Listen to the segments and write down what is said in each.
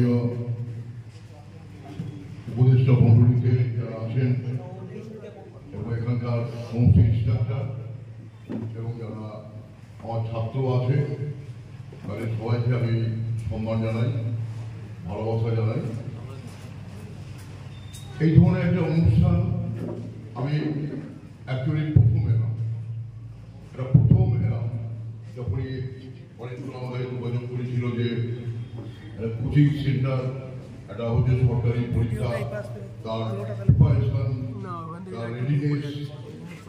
মাননীয় উপদেষ্টা মণ্ডলীতে যারা আছেন এবং এখানকার সমস্ত ইনস্ট্রাক্টর এবং যারা আমার ছাত্র আছে তাদের সবাইকে আমি সম্মান জানাই, ভালোবাসা জানাই। এই ধরনের একটা অনুষ্ঠান আমি অ্যাকচুয়ালি প্রথম এলাম যখনই অনেকগুলো আমাদের যোগাযোগ করেছিল যে কোচিং সেন্টার একটা হচ্ছে সরকারি পরীক্ষা, তার প্রিপারেশন, তার রেডিনেস,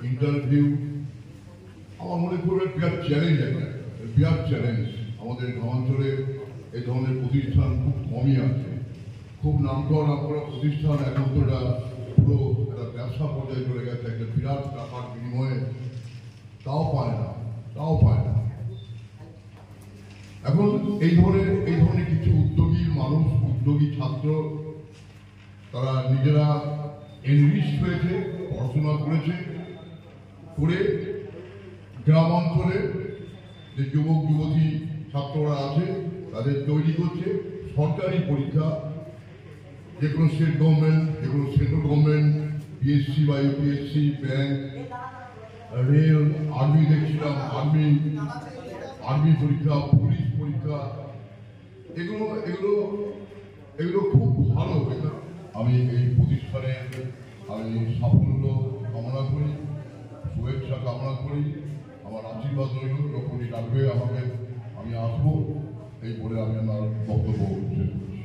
ইন্টারভিউ। আমার মনে করবে বিরাট চ্যালেঞ্জ, বিরাট চ্যালেঞ্জ। আমাদের গ্রামাঞ্চলে এই ধরনের প্রতিষ্ঠান খুব কমই আছে। খুব নামকরা প্রতিষ্ঠান এখন তো এটা পুরো একটা ব্যবসা পর্যায়ে চলে গেছে, একটা বিরাট টাকার বিনিময়ে তাও পায় না। এখন এই ধরনের কিছু উদ্যোগী মানুষ, উদ্যোগী ছাত্র, তারা নিজেরা এনরিচ হয়েছে, পড়াশোনা করেছে, করে গ্রাম অঞ্চলে যে যুবক যুবতী ছাত্ররা আছে তাদের তৈরি করছে সরকারি পরীক্ষা, যে কোনো স্টেট গভর্নমেন্ট, যে কোনো সেন্ট্রাল গভর্নমেন্ট, পিএসসি বা ইউপিএসসি, ব্যাংক, রেল, আর্মি দেখছিলাম, আর্মি পরীক্ষা, পুলিশ পরীক্ষা, এগুলো খুব ভালো। আমি এই প্রতিষ্ঠানে আমি সাফল্য কামনা করি, শুভেচ্ছা কামনা করি। আমার আশীর্বাদ রইল, যখনই ডাকবে আমাকে আমি আসবো, এই বলে আমি আমার বক্তব্য শেষ করছি।